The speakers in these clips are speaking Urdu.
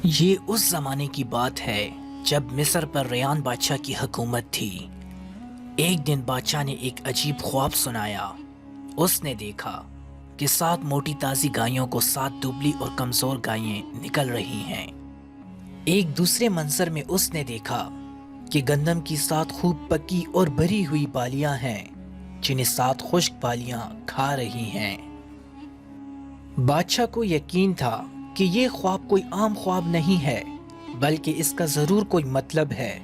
یہ اس زمانے کی بات ہے جب مصر پر ریان بادشاہ کی حکومت تھی۔ ایک دن بادشاہ نے ایک عجیب خواب سنایا۔ اس نے دیکھا کہ 7 موٹی تازی گایوں کو 7 دبلی اور کمزور گائیں نکل رہی ہیں۔ ایک دوسرے منظر میں اس نے دیکھا کہ گندم کی 7 خوب پکی اور بھری ہوئی بالیاں ہیں جنہیں 7 خشک بالیاں کھا رہی ہیں۔ بادشاہ کو یقین تھا کہ یہ خواب کوئی عام خواب نہیں ہے بلکہ اس کا ضرور کوئی مطلب ہے۔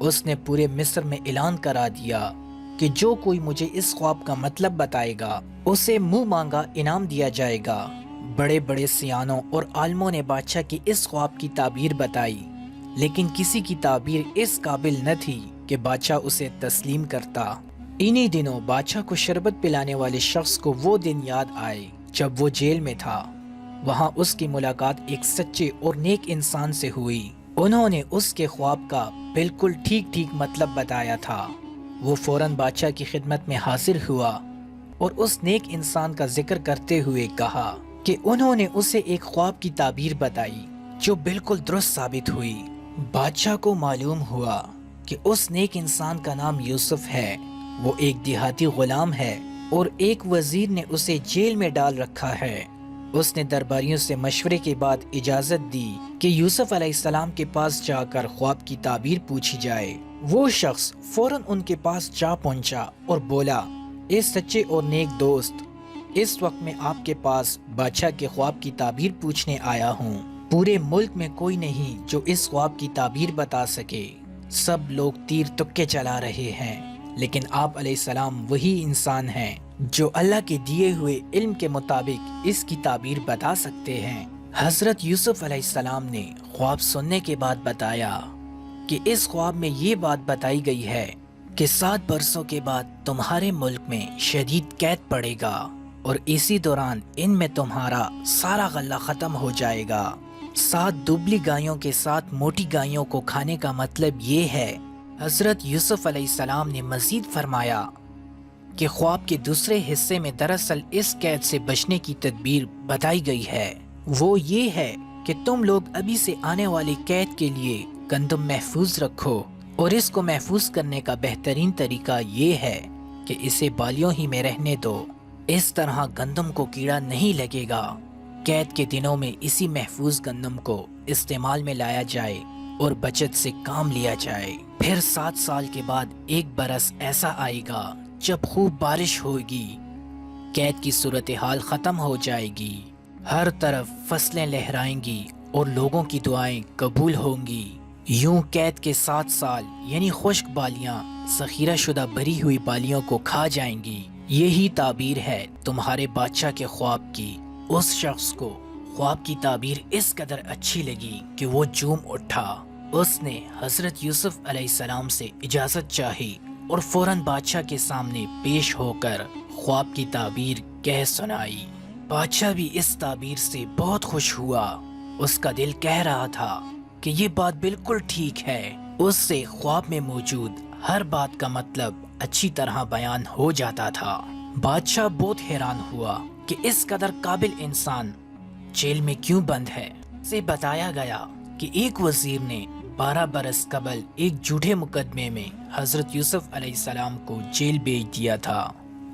اس نے پورے مصر میں اعلان کرا دیا کہ جو کوئی مجھے اس خواب کا مطلب بتائے گا اسے منہ مانگا انعام دیا جائے گا۔ بڑے بڑے سیانوں اور عالموں نے بادشاہ کی اس خواب کی تعبیر بتائی، لیکن کسی کی تعبیر اس قابل نہ تھی کہ بادشاہ اسے تسلیم کرتا۔ انہی دنوں بادشاہ کو شربت پلانے والے شخص کو وہ دن یاد آئے جب وہ جیل میں تھا۔ وہاں اس کی ملاقات ایک سچے اور نیک انسان سے ہوئی۔ انہوں نے اس کے خواب کا بالکل ٹھیک مطلب بتایا تھا۔ وہ فوراً بادشاہ کی خدمت میں حاضر ہوا اور اس نیک انسان کا ذکر کرتے ہوئے کہا کہ انہوں نے اسے ایک خواب کی تعبیر بتائی جو بالکل درست ثابت ہوئی۔ بادشاہ کو معلوم ہوا کہ اس نیک انسان کا نام یوسف ہے۔ وہ ایک دیہاتی غلام ہے اور ایک وزیر نے اسے جیل میں ڈال رکھا ہے۔ اس نے درباریوں سے مشورے کے بعد اجازت دی کہ یوسف علیہ السلام کے پاس جا کر خواب کی تعبیر پوچھی جائے۔ وہ شخص فوراً ان کے پاس جا پہنچا اور بولا، اے سچے اور نیک دوست، اس وقت میں آپ کے پاس بادشاہ کے خواب کی تعبیر پوچھنے آیا ہوں۔ پورے ملک میں کوئی نہیں جو اس خواب کی تعبیر بتا سکے۔ سب لوگ تیر تکے چلا رہے ہیں، لیکن آپ علیہ السلام وہی انسان ہیں جو اللہ کے دیے ہوئے علم کے مطابق اس کی تعبیر بتا سکتے ہیں۔ حضرت یوسف علیہ السلام نے خواب سننے کے بعد بتایا کہ اس خواب میں یہ بات بتائی گئی ہے کہ 7 برسوں کے بعد تمہارے ملک میں شدید قحط پڑے گا اور اسی دوران ان میں تمہارا سارا غلہ ختم ہو جائے گا۔ 7 دبلی گایوں کے 7 موٹی گایوں کو کھانے کا مطلب یہ ہے۔ حضرت یوسف علیہ السلام نے مزید فرمایا کہ خواب کے دوسرے حصے میں دراصل اس قید سے بچنے کی تدبیر بتائی گئی ہے۔ وہ یہ ہے کہ تم لوگ ابھی سے آنے والی قید کے لیے گندم محفوظ رکھو، اور اس کو محفوظ کرنے کا بہترین طریقہ یہ ہے کہ اسے بالیوں ہی میں رہنے دو۔ اس طرح گندم کو کیڑا نہیں لگے گا۔ قید کے دنوں میں اسی محفوظ گندم کو استعمال میں لایا جائے اور بچت سے کام لیا جائے۔ پھر 7 سال کے بعد ایک برس ایسا آئے گا جب خوب بارش ہوگی، قید کی صورتحال ختم ہو جائے گی، ہر طرف فصلیں لہرائیں گی اور لوگوں کی دعائیں قبول ہوں گی۔ یوں قید کے 7 سال یعنی خشک بالیاں ذخیرہ شدہ بھری ہوئی بالیوں کو کھا جائیں گی۔ یہی تعبیر ہے تمہارے بادشاہ کے خواب کی۔ اس شخص کو خواب کی تعبیر اس قدر اچھی لگی کہ وہ جھوم اٹھا۔ اس نے حضرت یوسف علیہ السلام سے اجازت چاہی اور فوراً بادشاہ کے سامنے پیش ہو کر خواب کی تعبیر کہہ سنائی۔ بادشاہ بھی اس تعبیر سے بہت خوش ہوا۔ اس کا دل کہہ رہا تھا کہ یہ بات بالکل ٹھیک ہے۔ اس سے خواب میں موجود ہر بات کا مطلب اچھی طرح بیان ہو جاتا تھا۔ بادشاہ بہت حیران ہوا کہ اس قدر قابل انسان جیل میں کیوں بند ہے۔ اسے بتایا گیا کہ ایک وزیر نے 12 برس قبل ایک جھوٹے مقدمے میں حضرت یوسف علیہ السلام کو جیل بھیج دیا تھا۔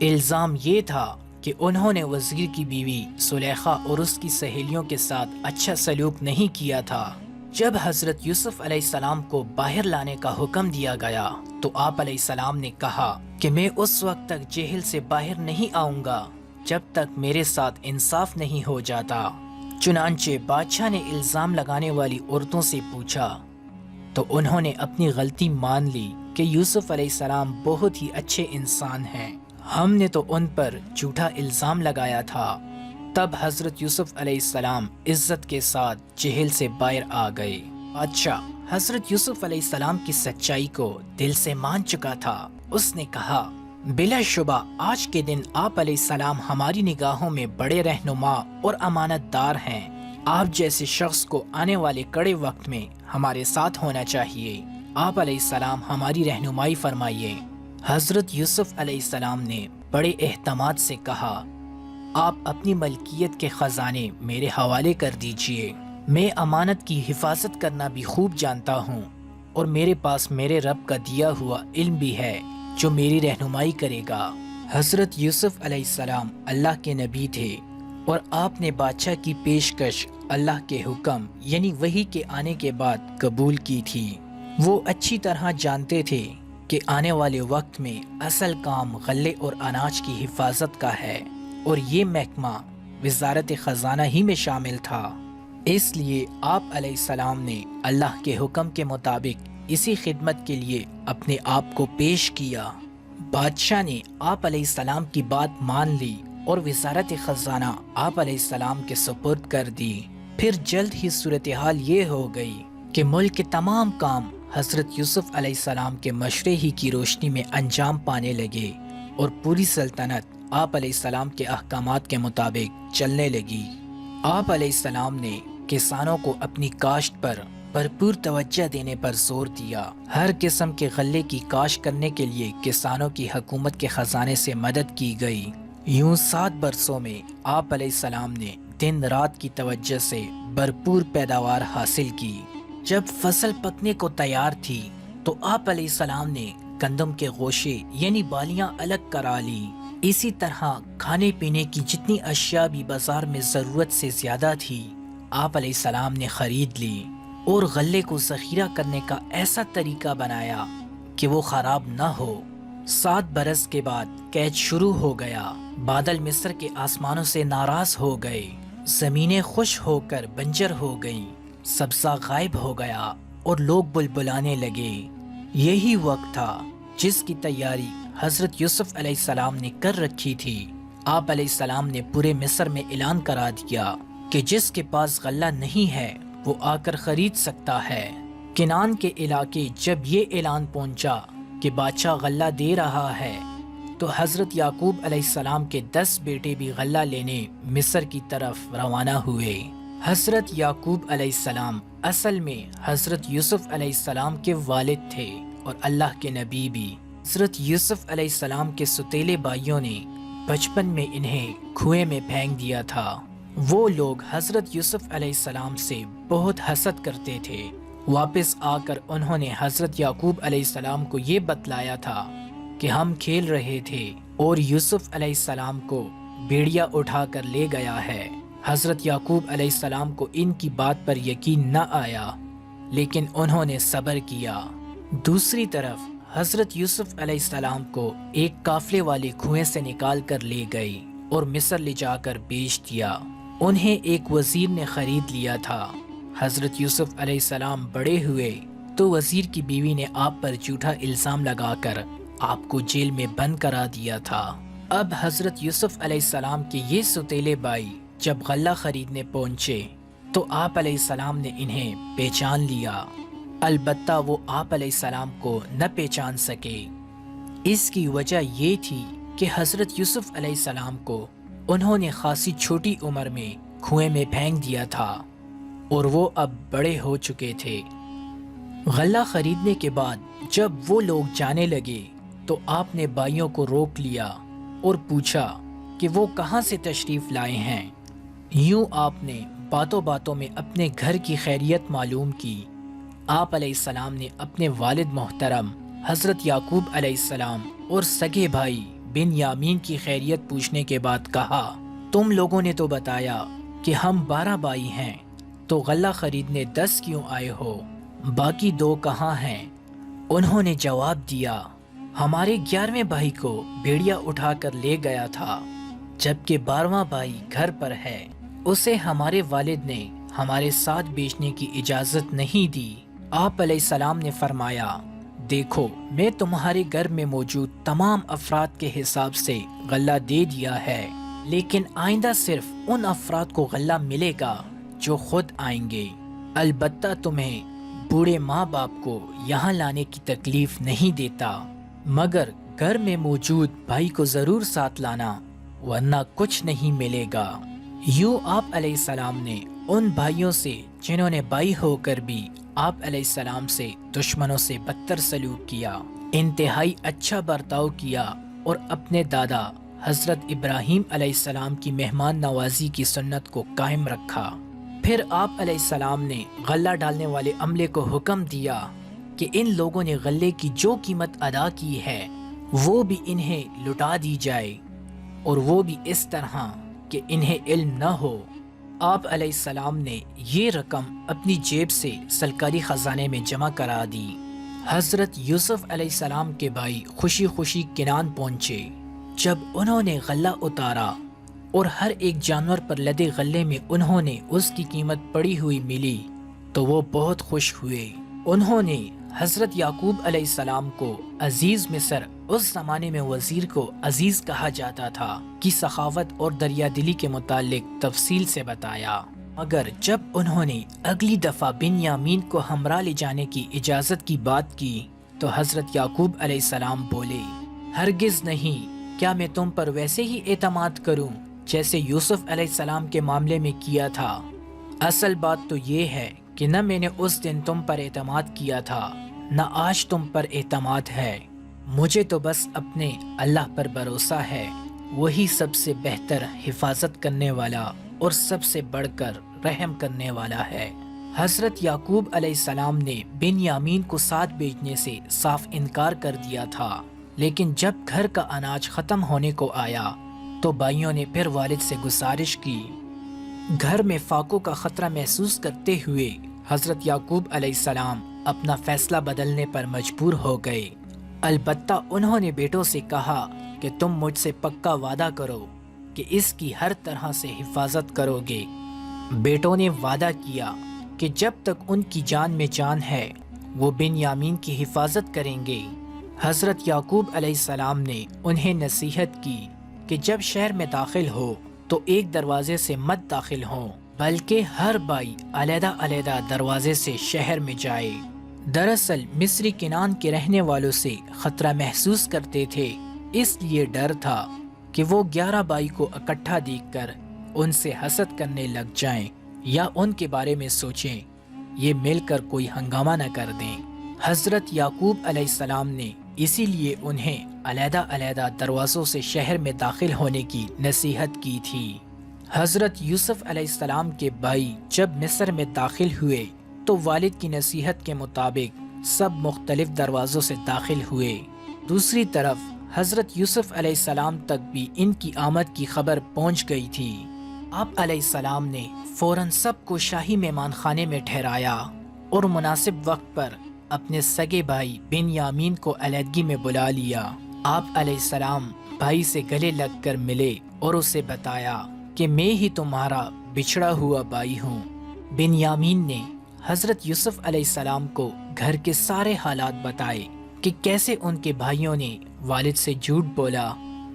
الزام یہ تھا کہ انہوں نے وزیر کی بیوی زلیخا اور اس کی سہیلیوں کے ساتھ اچھا سلوک نہیں کیا تھا۔ جب حضرت یوسف علیہ السلام کو باہر لانے کا حکم دیا گیا تو آپ علیہ السلام نے کہا کہ میں اس وقت تک جیل سے باہر نہیں آؤں گا جب تک میرے ساتھ انصاف نہیں ہو جاتا۔ چنانچہ بادشاہ نے الزام لگانے والی عورتوں سے پوچھا تو انہوں نے اپنی غلطی مان لی کہ یوسف علیہ السلام بہت ہی اچھے انسان ہیں، ہم نے تو ان پر جھوٹا الزام لگایا تھا۔ تب حضرت یوسف علیہ السلام عزت کے ساتھ جیل سے باہر آ گئے۔ بادشاہ حضرت یوسف علیہ السلام کی سچائی کو دل سے مان چکا تھا۔ اس نے کہا، بلا شبہ آج کے دن آپ علیہ السلام ہماری نگاہوں میں بڑے رہنما اور امانت دار ہیں۔ آپ جیسے شخص کو آنے والے کڑے وقت میں ہمارے ساتھ ہونا چاہیے۔ آپ علیہ السلام ہماری رہنمائی فرمائیے۔ حضرت یوسف علیہ السلام نے بڑے اہتمام سے کہا، آپ اپنی ملکیت کے خزانے میرے حوالے کر دیجئے۔ میں امانت کی حفاظت کرنا بھی خوب جانتا ہوں اور میرے پاس میرے رب کا دیا ہوا علم بھی ہے جو میری رہنمائی کرے گا۔ حضرت یوسف علیہ السلام اللہ کے نبی تھے اور آپ نے بادشاہ کی پیشکش اللہ کے حکم یعنی وحی کے آنے کے بعد قبول کی تھی۔ وہ اچھی طرح جانتے تھے کہ آنے والے وقت میں اصل کام غلے اور اناج کی حفاظت کا ہے اور یہ محکمہ وزارت خزانہ ہی میں شامل تھا۔ اس لیے آپ علیہ السلام نے اللہ کے حکم کے مطابق اسی خدمت کے لیے اپنے آپ کو پیش کیا۔ بادشاہ نے آپ علیہ السلام کی بات مان لی اور وزارت خزانہ آپ علیہ السلام کے سپرد کر دی۔ پھر جلد ہی صورتحال یہ ہو گئی کہ ملک کے تمام کام حضرت یوسف علیہ السلام کے مشورے ہی کی روشنی میں انجام پانے لگے اور پوری سلطنت آپ علیہ السلام کے احکامات کے مطابق چلنے لگی۔ آپ علیہ السلام نے کسانوں کو اپنی کاشت پر بھرپور توجہ دینے پر زور دیا۔ ہر قسم کے غلے کی کاشت کرنے کے لیے کسانوں کی حکومت کے خزانے سے مدد کی گئی۔ یوں 7 برسوں میں آپ علیہ السلام نے دن رات کی توجہ سے بھرپور پیداوار حاصل کی۔ جب فصل پکنے کو تیار تھی تو آپ علیہ السلام نے گندم کے گوشے یعنی بالیاں الگ کرا لی۔ اسی طرح کھانے پینے کی جتنی اشیاء بھی بازار میں ضرورت سے زیادہ تھی آپ علیہ السلام نے خرید لی اور غلے کو ذخیرہ کرنے کا ایسا طریقہ بنایا کہ وہ خراب نہ ہو۔ 7 برس کے بعد قحط شروع ہو گیا۔ بادل مصر کے آسمانوں سے ناراض ہو گئے، زمینیں خشک ہو کر بنجر ہو گئیں، سبزہ غائب ہو گیا اور لوگ بلبلانے لگے۔ یہی وقت تھا جس کی تیاری حضرت یوسف علیہ السلام نے کر رکھی تھی۔ آپ علیہ السلام نے پورے مصر میں اعلان کرا دیا کہ جس کے پاس غلہ نہیں ہے وہ آ کر خرید سکتا ہے۔ کنعان کے علاقے جب یہ اعلان پہنچا کہ بادشاہ غلہ دے رہا ہے تو حضرت یعقوب علیہ السلام کے 10 بیٹے بھی غلہ لینے مصر کی طرف روانہ ہوئے۔ حضرت یعقوب علیہ السلام اصل میں حضرت یوسف علیہ السلام کے والد تھے اور اللہ کے نبی بھی۔ حضرت یوسف علیہ السلام کے ستیلے بھائیوں نے بچپن میں انہیں کنویں میں پھینک دیا تھا۔ وہ لوگ حضرت یوسف علیہ السلام سے بہت حسد کرتے تھے۔ واپس آ کر انہوں نے حضرت یعقوب علیہ السلام کو یہ بتلایا تھا کہ ہم کھیل رہے تھے اور یوسف علیہ السلام کو بھیڑیا اٹھا کر لے گیا ہے۔ حضرت یعقوب علیہ السلام کو ان کی بات پر یقین نہ آیا لیکن انہوں نے صبر کیا۔ دوسری طرف حضرت یوسف علیہ السلام کو ایک قافلے والے کنویں سے نکال کر لے گئے اور مصر لے جا کر بیچ دیا۔ انہیں ایک وزیر نے خرید لیا تھا۔ حضرت یوسف علیہ السلام بڑے ہوئے تو وزیر کی بیوی نے آپ پر جھوٹا الزام لگا کر آپ کو جیل میں بند کرا دیا تھا۔ اب حضرت یوسف علیہ السلام کے یہ ستیلے بھائی جب غلہ خریدنے پہنچے تو آپ علیہ السلام نے انہیں پہچان لیا، البتہ وہ آپ علیہ السلام کو نہ پہچان سکے۔ اس کی وجہ یہ تھی کہ حضرت یوسف علیہ السلام کو انہوں نے خاصی چھوٹی عمر میں کنویں میں پھینک دیا تھا اور وہ اب بڑے ہو چکے تھے۔ غلہ خریدنے کے بعد جب وہ لوگ جانے لگے تو آپ نے بھائیوں کو روک لیا اور پوچھا کہ وہ کہاں سے تشریف لائے ہیں۔ یوں آپ نے باتوں باتوں میں اپنے گھر کی خیریت معلوم کی۔ آپ علیہ السلام نے اپنے والد محترم حضرت یعقوب علیہ السلام اور سگے بھائی بن یامین کی خیریت پوچھنے کے بعد کہا، تم لوگوں نے تو بتایا کہ ہم 12 بھائی ہیں، تو غلہ خریدنے 10 کیوں آئے ہو؟ باقی 2 کہاں ہیں؟ انہوں نے جواب دیا، ہمارے 11ویں بھائی کو بھیڑیا اٹھا کر لے گیا تھا، جبکہ 12واں بھائی گھر پر ہے، اسے ہمارے والد نے ہمارے ساتھ بیچنے کی اجازت نہیں دی۔ آپ علیہ السلام نے فرمایا، دیکھو میں تمہارے گھر میں موجود تمام افراد کے حساب سے غلہ دے دیا ہے، لیکن آئندہ صرف ان افراد کو غلہ ملے گا جو خود آئیں گے، البتہ تمہیں بوڑھے ماں باپ کو یہاں لانے کی تکلیف نہیں دیتا، مگر گھر میں موجود بھائی کو ضرور ساتھ لانا ورنہ کچھ نہیں ملے گا۔ یوں آپ علیہ السلام نے ان بھائیوں سے جنہوں نے بھائی ہو کر بھی آپ علیہ السلام سے دشمنوں سے بدتر سلوک کیا، انتہائی اچھا برتاؤ کیا اور اپنے دادا حضرت ابراہیم علیہ السلام کی مہمان نوازی کی سنت کو قائم رکھا۔ پھر آپ علیہ السلام نے غلہ ڈالنے والے عملے کو حکم دیا کہ ان لوگوں نے غلے کی جو قیمت ادا کی ہے وہ بھی انہیں لٹا دی جائے، اور وہ بھی اس طرح کہ انہیں علم نہ ہو۔ آپ علیہ السلام نے یہ رقم اپنی جیب سے سرکاری خزانے میں جمع کرا دی۔ حضرت یوسف علیہ السلام کے بھائی خوشی خوشی کنعان پہنچے۔ جب انہوں نے غلہ اتارا اور ہر ایک جانور پر لدے غلے میں انہوں نے اس کی قیمت پڑی ہوئی ملی تو وہ بہت خوش ہوئے۔ انہوں نے حضرت یعقوب علیہ السلام کو عزیز مصر، اس زمانے میں وزیر کو عزیز کہا جاتا تھا، کی سخاوت اور دریا دلی کے متعلق تفصیل سے بتایا۔ مگر جب انہوں نے اگلی دفعہ بنیامین کو ہمراہ لے جانے کی اجازت کی بات کی تو حضرت یعقوب علیہ السلام بولے، ہرگز نہیں، کیا میں تم پر ویسے ہی اعتماد کروں جیسے یوسف علیہ السلام کے معاملے میں کیا تھا؟ اصل بات تو یہ ہے کہ نہ میں نے اس دن تم پر اعتماد کیا تھا نہ آج تم پر اعتماد ہے۔ مجھے تو بس اپنے اللہ پر بھروسہ ہے، وہی سب سے بہتر حفاظت کرنے والا اور سب سے بڑھ کر رحم کرنے والا ہے۔ حضرت یعقوب علیہ السلام نے بنیامین کو ساتھ بھیجنے سے صاف انکار کر دیا تھا، لیکن جب گھر کا اناج ختم ہونے کو آیا تو بھائیوں نے پھر والد سے گزارش کی۔ گھر میں فاقوں کا خطرہ محسوس کرتے ہوئے حضرت یعقوب علیہ السلام اپنا فیصلہ بدلنے پر مجبور ہو گئے۔ البتہ انہوں نے بیٹوں سے کہا کہ تم مجھ سے پکا وعدہ کرو کہ اس کی ہر طرح سے حفاظت کرو گے۔ بیٹوں نے وعدہ کیا کہ جب تک ان کی جان میں جان ہے وہ بنیامین کی حفاظت کریں گے۔ حضرت یعقوب علیہ السلام نے انہیں نصیحت کی کہ جب شہر میں داخل ہو تو ایک دروازے سے مت داخل ہوں، بلکہ ہر بھائی علیحدہ علیحدہ دروازے سے شہر میں جائے۔ دراصل مصری کنعان کے رہنے والوں سے خطرہ محسوس کرتے تھے، اس لیے ڈر تھا کہ وہ 11 بھائی کو اکٹھا دیکھ کر ان سے حسد کرنے لگ جائیں یا ان کے بارے میں سوچیں یہ مل کر کوئی ہنگامہ نہ کر دیں۔ حضرت یعقوب علیہ السلام نے اسی لیے انہیں علیحدہ علیحدہ دروازوں سے شہر میں داخل ہونے کی نصیحت کی تھی۔ حضرت یوسف علیہ السلام کے بھائی جب مصر میں داخل ہوئے تو والد کی نصیحت کے مطابق سب مختلف دروازوں سے داخل ہوئے۔ دوسری طرف حضرت یوسف علیہ السلام تک بھی ان کی آمد کی خبر پہنچ گئی تھی۔ آپ علیہ السلام نے فوراً سب کو شاہی مہمان خانے میں ٹھہرایا اور مناسب وقت پر اپنے سگے بھائی بنیامین کو علیحدگی میں بلا لیا۔ آپ علیہ السلام بھائی سے گلے لگ کر ملے اور اسے بتایا کہ میں ہی تمہارا بچھڑا ہوا بھائی ہوں۔ بنیامین نے حضرت یوسف علیہ السلام کو گھر کے سارے حالات بتائے کہ کیسے ان کے بھائیوں نے والد سے جھوٹ بولا۔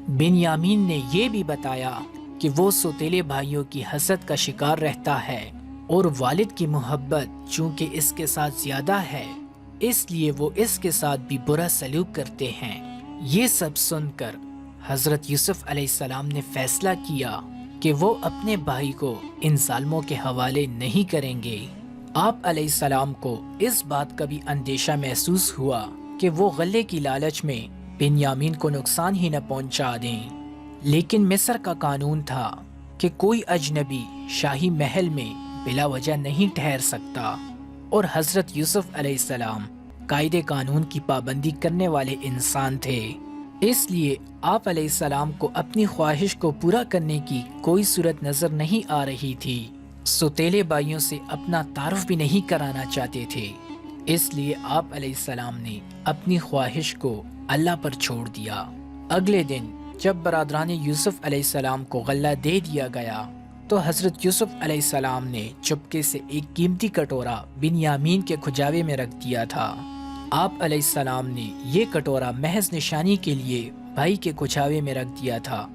بنیامین نے یہ بھی بتایا کہ وہ سوتیلے بھائیوں کی حسد کا شکار رہتا ہے اور والد کی محبت چونکہ اس کے ساتھ زیادہ ہے اس لیے وہ اس کے ساتھ بھی برا سلوک کرتے ہیں۔ یہ سب سن کر حضرت یوسف علیہ السلام نے فیصلہ کیا کہ وہ اپنے بھائی کو ان ظالموں کے حوالے نہیں کریں گے۔ آپ علیہ السلام کو اس بات کا بھی اندیشہ محسوس ہوا کہ وہ غلے کی لالچ میں بنیامین کو نقصان ہی نہ پہنچا دیں، لیکن مصر کا قانون تھا کہ کوئی اجنبی شاہی محل میں بلا وجہ نہیں ٹھہر سکتا، اور حضرت یوسف علیہ السلام قاعدے قانون کی پابندی کرنے والے انسان تھے، اس لیے آپ علیہ السلام کو اپنی خواہش کو پورا کرنے کی کوئی صورت نظر نہیں آ رہی تھی۔ سوتیلے بھائیوں سے اپنا تعارف بھی نہیں کرانا چاہتے تھے، اس لیے آپ علیہ السلام نے اپنی خواہش کو اللہ پر چھوڑ دیا۔ اگلے دن جب برادران یوسف علیہ السلام کو غلہ دے دیا گیا تو حضرت یوسف علیہ السلام نے چپکے سے ایک قیمتی کٹورا بنیامین کے کھجاوے میں رکھ دیا تھا۔ آپ علیہ السلام نے یہ کٹورا محض نشانی کے لیے بھائی کے کھجاوے میں رکھ دیا تھا۔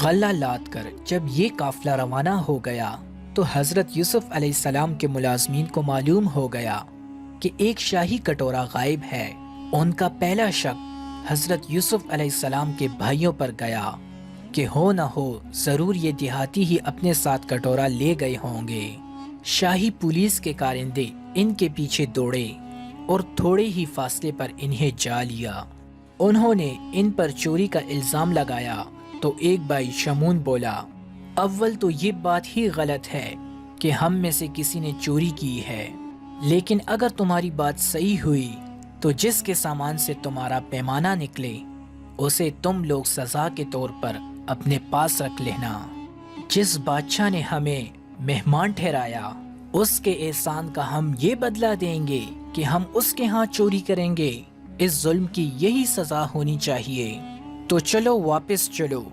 غلہ لاد کر جب یہ قافلہ روانہ ہو گیا تو حضرت یوسف علیہ السلام کے ملازمین کو معلوم ہو گیا کہ ایک شاہی کٹورا غائب ہے۔ ان کا پہلا شک حضرت یوسف علیہ السلام کے بھائیوں پر گیا کہ ہو نہ ہو ضرور یہ دیہاتی ہی اپنے ساتھ کٹورا لے گئے ہوں گے۔ شاہی پولیس کے کارندے ان کے پیچھے دوڑے اور تھوڑے ہی فاصلے پر انہیں جا لیا۔ انہوں نے ان پر چوری کا الزام لگایا تو ایک بھائی شمون بولا، اول تو یہ بات ہی غلط ہے کہ ہم میں سے کسی نے چوری کی ہے، لیکن اگر تمہاری بات صحیح ہوئی تو جس کے سامان سے تمہارا پیمانہ نکلے اسے تم لوگ سزا کے طور پر اپنے پاس رکھ لینا۔ جس بادشاہ نے ہمیں مہمان ٹھہرایا اس کے احسان کا ہم یہ بدلہ دیں گے کہ ہم اس کے ہاں چوری کریں گے؟ اس ظلم کی یہی سزا ہونی چاہیے۔ تو چلو واپس چلو،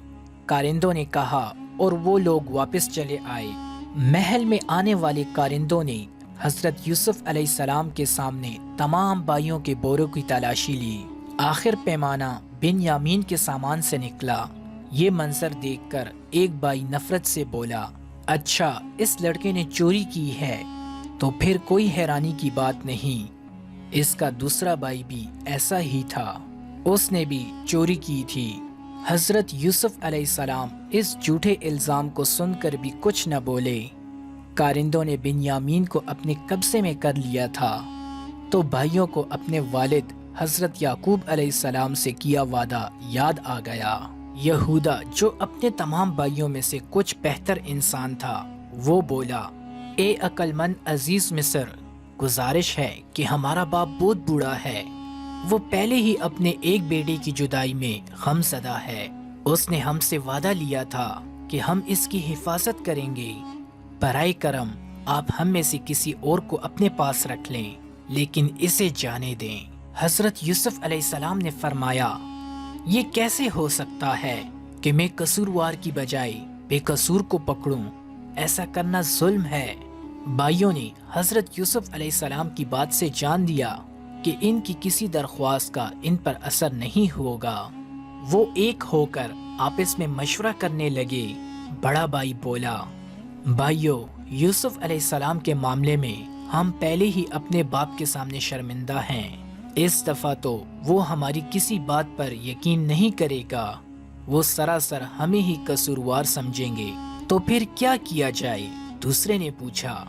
کارندوں نے کہا، اور وہ لوگ واپس چلے آئے۔ محل میں آنے والے کارندوں نے حضرت یوسف علیہ السلام کے سامنے تمام بھائیوں کے بوروں کی تلاشی لی۔ آخر پیمانہ بنیامین کے سامان سے نکلا۔ یہ منظر دیکھ کر ایک بھائی نفرت سے بولا، اچھا اس لڑکے نے چوری کی ہے تو پھر کوئی حیرانی کی بات نہیں۔ اس کا دوسرا بھائی بھی ایسا ہی تھا، اس نے بھی چوری کی تھی۔ حضرت یوسف علیہ السلام اس جھوٹے الزام کو سن کر بھی کچھ نہ بولے۔ کارندوں نے بنیامین کو اپنے قبضے میں کر لیا تھا تو بھائیوں کو اپنے والد حضرت یعقوب علیہ السلام سے کیا وعدہ یاد آ گیا۔ یہودا جو اپنے تمام بھائیوں میں سے کچھ بہتر انسان تھا، وہ بولا، اے عقل مند عزیز مصر، گزارش ہے کہ ہمارا باپ بہت بوڑھا ہے، وہ پہلے ہی اپنے ایک بیٹے کی جدائی میں غم زدہ ہے۔ اس نے ہم سے وعدہ لیا تھا کہ ہم اس کی حفاظت کریں گے۔ برائے کرم آپ ہم میں سے کسی اور کو اپنے پاس رکھ لیں، لیکن اسے جانے دیں۔ حضرت یوسف علیہ السلام نے فرمایا، یہ کیسے ہو سکتا ہے کہ میں قصوروار کی بجائے بے قصور کو پکڑوں؟ ایسا کرنا ظلم ہے۔ بھائیوں نے حضرت یوسف علیہ السلام کی بات سے جان دیا کہ ان کی کسی درخواست کا ان پر اثر نہیں ہوگا۔ وہ ایک ہو کر آپس میں مشورہ کرنے لگے۔ بڑا بھائی بولا، بھائیو، یوسف علیہ السلام کے معاملے میں ہم پہلے ہی اپنے باپ کے سامنے شرمندہ ہیں۔ اس دفعہ تو وہ ہماری کسی بات پر یقین نہیں کرے گا، وہ سراسر ہمیں ہی قصوروار سمجھیں گے۔ تو پھر کیا کیا جائے؟ دوسرے نے پوچھا۔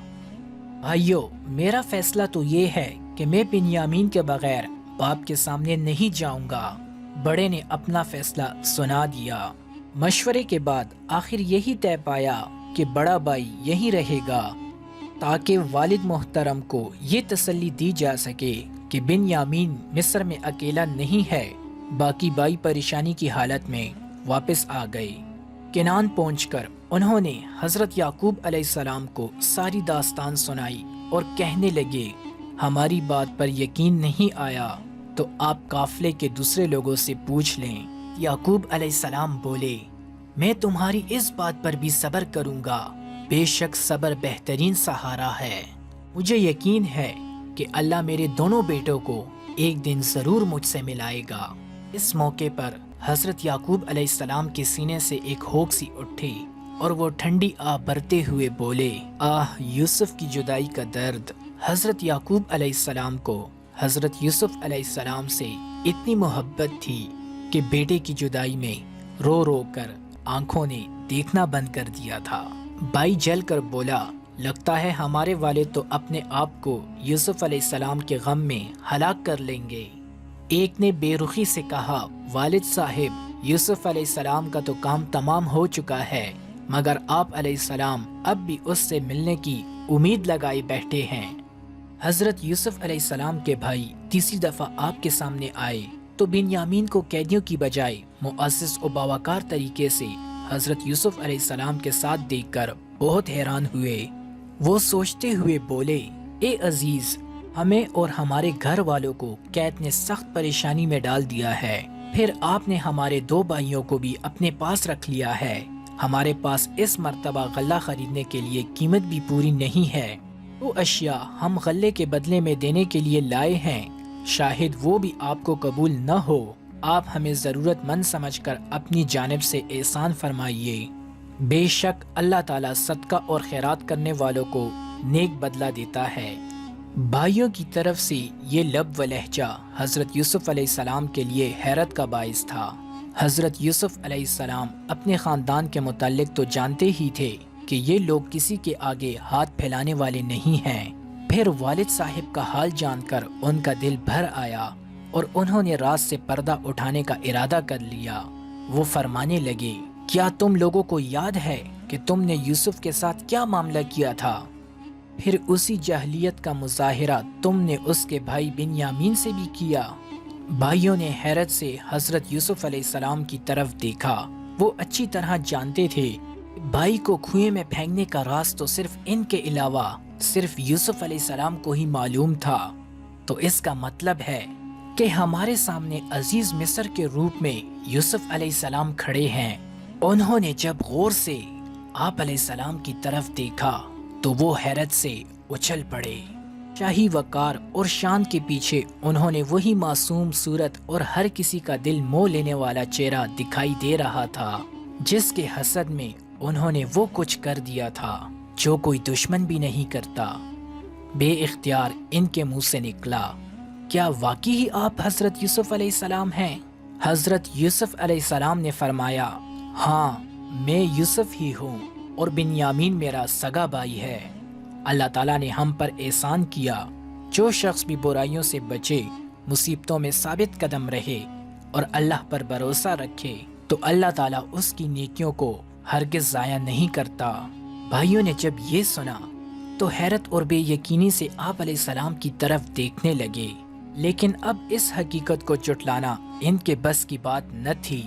بھائیو، میرا فیصلہ تو یہ ہے کہ میں بنیامین کے بغیر باپ کے سامنے نہیں جاؤں گا۔ بڑے نے اپنا فیصلہ سنا دیا۔ مشورے کے بعد آخر یہی طے پایا کہ بڑا بھائی یہیں رہے گا تاکہ والد محترم کو یہ تسلی دی جا سکے کہ بنیامین مصر میں اکیلا نہیں ہے۔ باقی بھائی پریشانی کی حالت میں واپس آ گئے۔ کنعان پہنچ کر انہوں نے حضرت یعقوب علیہ السلام کو ساری داستان سنائی اور کہنے لگے، ہماری بات پر یقین نہیں آیا تو آپ قافلے کے دوسرے لوگوں سے پوچھ لیں۔ یعقوب علیہ السلام بولے، میں تمہاری اس بات پر بھی صبر کروں گا، بے شک صبر بہترین سہارا ہے۔ مجھے یقین ہے کہ اللہ میرے دونوں بیٹوں کو ایک دن ضرور مجھ سے ملائے گا۔ اس موقع پر حضرت یعقوب علیہ السلام کے سینے سے ایک ہوک سی اٹھی اور وہ ٹھنڈی آہ بھرتے ہوئے بولے، آہ یوسف کی جدائی کا درد۔ حضرت یعقوب علیہ السلام کو حضرت یوسف علیہ السلام سے اتنی محبت تھی کہ بیٹے کی جدائی میں رو رو کر آنکھوں نے دیکھنا بند کر دیا تھا۔ بھائی جل کر بولا، لگتا ہے ہمارے والد تو اپنے آپ کو یوسف علیہ السلام کے غم میں ہلاک کر لیں گے۔ ایک نے بے رخی سے کہا، والد صاحب، یوسف علیہ السلام کا تو کام تمام ہو چکا ہے، مگر آپ علیہ السلام اب بھی اس سے ملنے کی امید لگائے بیٹھے ہیں۔ حضرت یوسف علیہ السلام کے بھائی تیسری دفعہ آپ کے سامنے آئے تو بنیامین کو قیدیوں کی بجائے معزز و باوقار طریقے سے حضرت یوسف علیہ السلام کے ساتھ دیکھ کر بہت حیران ہوئے۔ وہ سوچتے ہوئے بولے، اے عزیز، ہمیں اور ہمارے گھر والوں کو قید نے سخت پریشانی میں ڈال دیا ہے، پھر آپ نے ہمارے دو بھائیوں کو بھی اپنے پاس رکھ لیا ہے۔ ہمارے پاس اس مرتبہ غلہ خریدنے کے لیے قیمت بھی پوری نہیں ہے۔ وہ اشیاء ہم غلے کے بدلے میں دینے کے لیے لائے ہیں، شاہد وہ بھی آپ کو قبول نہ ہو۔ آپ ہمیں ضرورت مند سمجھ کر اپنی جانب سے احسان فرمائیے۔ بے شک اللہ تعالیٰ صدقہ اور خیرات کرنے والوں کو نیک بدلہ دیتا ہے۔ بھائیوں کی طرف سے یہ لب و لہجہ حضرت یوسف علیہ السلام کے لیے حیرت کا باعث تھا۔ حضرت یوسف علیہ السلام اپنے خاندان کے متعلق تو جانتے ہی تھے کہ یہ لوگ کسی کے آگے ہاتھ پھیلانے والے نہیں ہیں۔ پھر والد صاحب کا حال جان کر ان کا دل بھر آیا اور انہوں نے رات سے پردہ اٹھانے کا ارادہ کر لیا۔ وہ فرمانے لگے، کیا تم لوگوں کو یاد ہے کہ تم نے یوسف کے ساتھ کیا معاملہ کیا تھا؟ پھر اسی جاہلیت کا مظاہرہ تم نے اس کے بھائی بنیامین سے بھی کیا۔ بھائیوں نے حیرت سے حضرت یوسف علیہ السلام کی طرف دیکھا۔ وہ اچھی طرح جانتے تھے بھائی کو کنویں میں پھینکنے کا راز تو صرف ان کے علاوہ صرف یوسف علیہ السلام کو ہی معلوم تھا۔ تو اس کا مطلب ہے کہ ہمارے سامنے عزیز مصر کے روپ میں یوسف علیہ السلام کھڑے ہیں۔ انہوں نے جب غور سے آپ علیہ السلام کی طرف دیکھا تو وہ حیرت سے اچھل پڑے۔ شاہی وقار اور شان کے پیچھے انہوں نے وہی معصوم صورت اور ہر کسی کا دل موہ لینے والا چہرہ دکھائی دے رہا تھا جس کے حسد میں انہوں نے وہ کچھ کر دیا تھا جو کوئی دشمن بھی نہیں کرتا۔ بے اختیار ان کے منہ سے نکلا، کیا واقعی آپ حضرت یوسف علیہ السلام ہیں؟ حضرت یوسف علیہ السلام نے فرمایا، ہاں میں یوسف ہی ہوں اور بنیامین میرا سگا بھائی ہے۔ اللہ تعالیٰ نے ہم پر احسان کیا، جو شخص بھی برائیوں سے بچے، مصیبتوں میں ثابت قدم رہے اور اللہ پر بھروسہ رکھے تو اللہ تعالیٰ اس کی نیکیوں کو ہرگز ضائع نہیں کرتا۔ بھائیوں نے جب یہ سنا تو حیرت اور بے یقینی سے آپ علیہ السلام کی طرف دیکھنے لگے، لیکن اب اس حقیقت کو جھٹلانا ان کے بس کی بات نہ تھی۔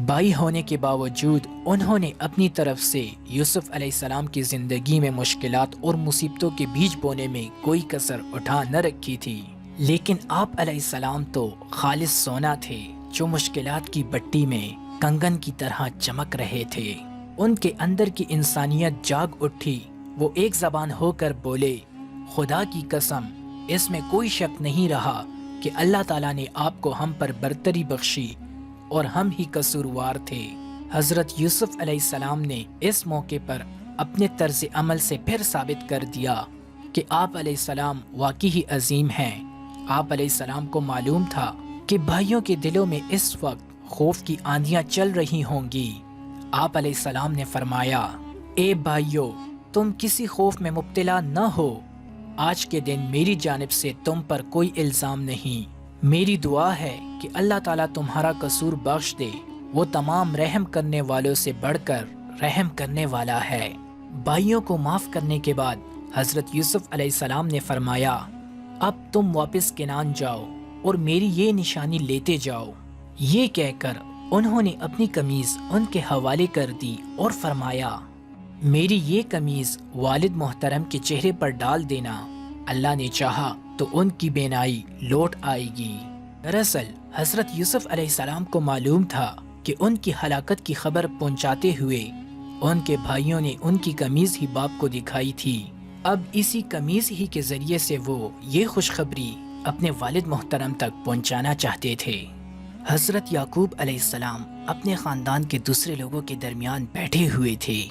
بھائی ہونے کے باوجود انہوں نے اپنی طرف سے یوسف علیہ السلام کی زندگی میں مشکلات اور مصیبتوں کے بیج بونے میں کوئی کسر اٹھا نہ رکھی تھی، لیکن آپ علیہ السلام تو خالص سونا تھے جو مشکلات کی بٹی میں کنگن کی طرح چمک رہے تھے۔ ان کے اندر کی انسانیت جاگ اٹھی، وہ ایک زبان ہو کر بولے، خدا کی قسم اس میں کوئی شک نہیں رہا کہ اللہ تعالیٰ نے آپ کو ہم پر برتری بخشی اور ہم ہی قصوروار تھے۔ حضرت یوسف علیہ السلام نے اس موقع پر اپنے طرز عمل سے پھر ثابت کر دیا کہ آپ علیہ السلام واقعی عظیم ہیں۔ آپ علیہ السلام کو معلوم تھا کہ بھائیوں کے دلوں میں اس وقت خوف کی آندیاں چل رہی ہوں گی۔ آپ علیہ السلام نے فرمایا، اے بھائیو، تم کسی خوف میں مبتلا نہ ہو۔ آج کے دن میری جانب سے تم پر کوئی الزام نہیں۔ میری دعا ہے کہ اللہ تعالیٰ تمہارا قصور بخش دے، وہ تمام رحم کرنے والوں سے بڑھ کر رحم کرنے والا ہے۔ بھائیوں کو معاف کرنے کے بعد حضرت یوسف علیہ السلام نے فرمایا، اب تم واپس کنعان جاؤ اور میری یہ نشانی لیتے جاؤ۔ یہ کہہ کر انہوں نے اپنی قمیض ان کے حوالے کر دی اور فرمایا، میری یہ قمیض والد محترم کے چہرے پر ڈال دینا، اللہ نے چاہا تو ان کی بینائی لوٹ آئے گی۔ دراصل حضرت یوسف علیہ السلام کو معلوم تھا کہ ان کی ہلاکت کی خبر پہنچاتے ہوئے ان کے بھائیوں نے ان کی قمیض ہی باپ کو دکھائی تھی۔ اب اسی قمیض ہی کے ذریعے سے وہ یہ خوشخبری اپنے والد محترم تک پہنچانا چاہتے تھے۔ حضرت یعقوب علیہ السلام اپنے خاندان کے دوسرے لوگوں کے درمیان بیٹھے ہوئے تھے۔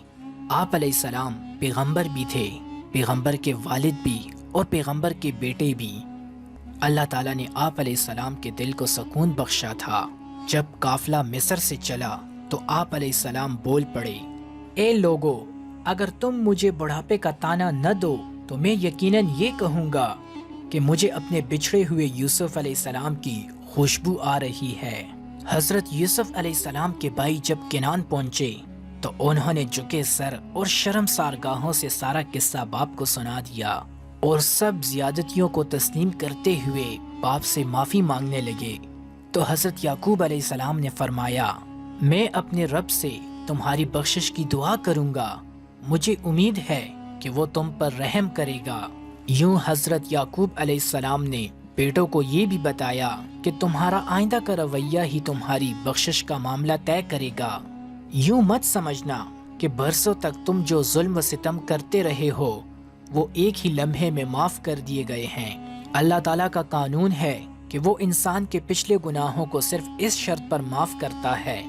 آپ علیہ السلام پیغمبر بھی تھے، پیغمبر کے والد بھی اور پیغمبر کے بیٹے بھی۔ اللہ تعالیٰ نے آپ علیہ السلام کے دل کو سکون بخشا تھا۔ جب قافلہ مصر سے چلا تو آپ علیہ السلام بول پڑے، اے لوگو، اگر تم مجھے بڑھاپے کا طعنہ نہ دو تو میں یقیناً یہ کہوں گا کہ مجھے اپنے بچھڑے ہوئے یوسف علیہ السلام کی خوشبو آ رہی ہے۔ حضرت یوسف علیہ السلام کے بھائی جب کنعان پہنچے تو انہوں نے جھکے سر اور شرمسار گاہوں سے سارا قصہ باپ کو سنا دیا اور سب زیادتیوں کو تسلیم کرتے ہوئے باپ سے معافی مانگنے لگے۔ تو حضرت یعقوب علیہ السلام نے فرمایا، میں اپنے رب سے تمہاری بخشش کی دعا کروں گا، مجھے امید ہے کہ وہ تم پر رحم کرے گا۔ یوں حضرت یعقوب علیہ السلام نے بیٹوں کو یہ بھی بتایا کہ تمہارا آئندہ کا رویہ ہی تمہاری بخشش کا معاملہ طے کرے گا۔ یوں مت سمجھنا کہ برسوں تک تم جو ظلم و ستم کرتے رہے ہو وہ ایک ہی لمحے میں معاف کر دیے گئے ہیں۔ اللہ تعالیٰ کا قانون ہے کہ وہ انسان کے پچھلے گناہوں کو صرف اس شرط پر معاف کرتا ہے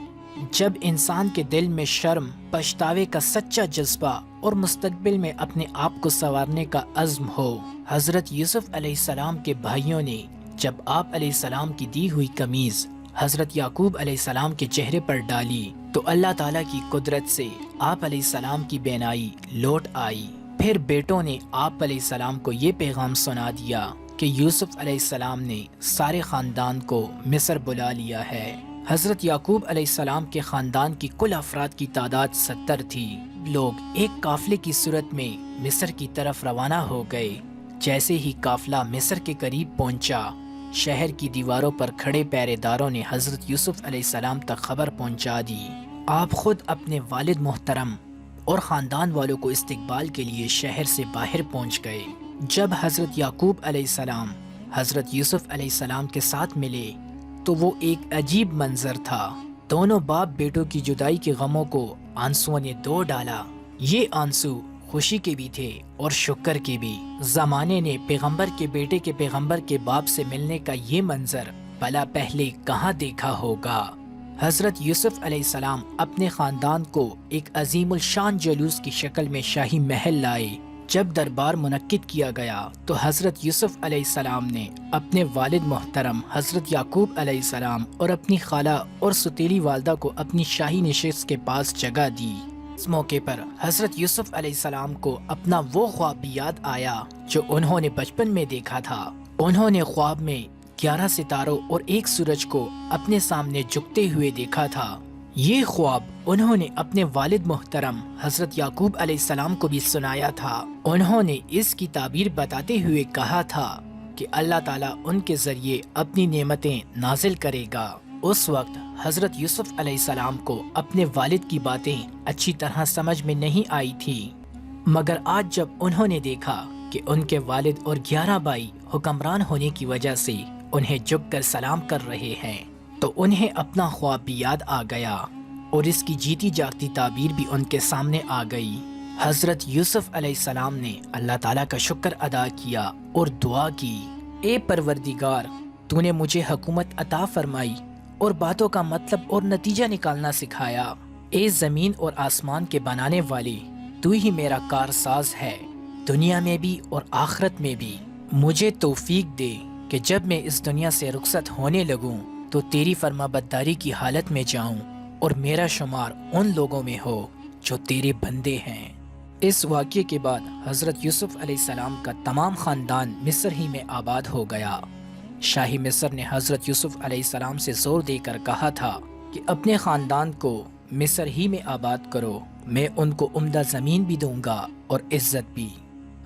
جب انسان کے دل میں شرم، پچھتاوے کا سچا جذبہ اور مستقبل میں اپنے آپ کو سنوارنے کا عزم ہو۔ حضرت یوسف علیہ السلام کے بھائیوں نے جب آپ علیہ السلام کی دی ہوئی قمیض حضرت یعقوب علیہ السلام کے چہرے پر ڈالی تو اللہ تعالیٰ کی قدرت سے آپ علیہ السلام کی بینائی لوٹ آئی۔ پھر بیٹوں نے آپ علیہ السلام کو یہ پیغام سنا دیا کہ یوسف علیہ السلام نے سارے خاندان کو مصر بلا لیا ہے۔ حضرت یعقوب علیہ السلام کے خاندان کی کل افراد کی تعداد 70 تھی۔ سب لوگ ایک قافلے کی صورت میں مصر کی طرف روانہ ہو گئے۔ جیسے ہی قافلہ مصر کے قریب پہنچا، شہر کی دیواروں پر کھڑے پہرے داروں نے حضرت یوسف علیہ السلام تک خبر پہنچا دی۔ آپ خود اپنے والد محترم اور خاندان والوں کو استقبال کے لیے شہر سے باہر پہنچ گئے۔ جب حضرت یعقوب علیہ السلام حضرت یوسف علیہ السلام کے ساتھ ملے تو وہ ایک عجیب منظر تھا۔ دونوں باپ بیٹوں کی جدائی کے غموں کو آنسوؤں نے دھو ڈالا۔ یہ آنسو خوشی کے بھی تھے اور شکر کے بھی۔ زمانے نے پیغمبر کے بیٹے کے پیغمبر کے باپ سے ملنے کا یہ منظر بھلا پہلے کہاں دیکھا ہوگا۔ حضرت یوسف علیہ السلام اپنے خاندان کو ایک عظیم الشان جلوس کی شکل میں شاہی محل لائے۔ جب دربار منعقد کیا گیا تو حضرت یوسف علیہ السلام نے اپنے والد محترم حضرت یعقوب علیہ السلام اور اپنی خالہ اور ستیلی والدہ کو اپنی شاہی نشست کے پاس جگہ دی۔ اس موقع پر حضرت یوسف علیہ السلام کو اپنا وہ خواب بھی یاد آیا جو انہوں نے بچپن میں دیکھا تھا۔ انہوں نے خواب میں 11 ستاروں اور ایک سورج کو اپنے سامنے جھکتے ہوئے دیکھا تھا۔ یہ خواب انہوں نے اپنے والد محترم حضرت یعقوب علیہ السلام کو بھی سنایا تھا۔ انہوں نے اس کی تعبیر بتاتے ہوئے کہا تھا کہ اللہ تعالیٰ ان کے ذریعے اپنی نعمتیں نازل کرے گا۔ اس وقت حضرت یوسف علیہ السلام کو اپنے والد کی باتیں اچھی طرح سمجھ میں نہیں آئی تھی، مگر آج جب انہوں نے دیکھا کہ ان کے والد اور 11 بھائی حکمران ہونے کی وجہ سے انہیں جھک کر سلام کر رہے ہیں تو انہیں اپنا خواب بھی یاد آ گیا اور اس کی جیتی جاگتی تعبیر بھی ان کے سامنے آ گئی۔ حضرت یوسف علیہ السلام نے اللہ تعالیٰ کا شکر ادا کیا اور دعا کی، اے پروردگار، تو نے مجھے حکومت عطا فرمائی اور باتوں کا مطلب اور نتیجہ نکالنا سکھایا۔ اے زمین اور آسمان کے بنانے والے، تو ہی میرا کارساز ہے، دنیا میں بھی اور آخرت میں بھی۔ مجھے توفیق دے کہ جب میں اس دنیا سے رخصت ہونے لگوں تو تیری فرما برداری کی حالت میں جاؤں اور میرا شمار ان لوگوں میں ہو جو تیرے بندے ہیں۔ اس واقعے کے بعد حضرت یوسف علیہ السلام کا تمام خاندان مصر ہی میں آباد ہو گیا۔ شاہی مصر نے حضرت یوسف علیہ السلام سے زور دے کر کہا تھا کہ اپنے خاندان کو مصر ہی میں آباد کرو، میں ان کو عمدہ زمین بھی دوں گا اور عزت بھی۔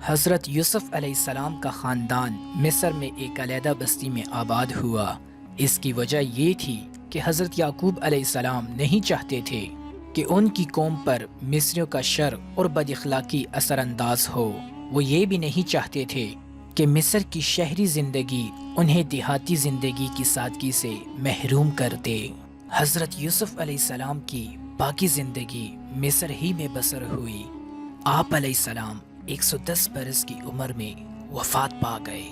حضرت یوسف علیہ السلام کا خاندان مصر میں ایک علیحدہ بستی میں آباد ہوا۔ اس کی وجہ یہ تھی کہ حضرت یعقوب علیہ السلام نہیں چاہتے تھے کہ ان کی قوم پر مصریوں کا شر اور بد اخلاقی اثر انداز ہو۔ وہ یہ بھی نہیں چاہتے تھے کہ مصر کی شہری زندگی انہیں دیہاتی زندگی کی سادگی سے محروم کر دے۔ حضرت یوسف علیہ السلام کی باقی زندگی مصر ہی میں بسر ہوئی۔ آپ علیہ السلام 110 برس کی عمر میں وفات پا گئے۔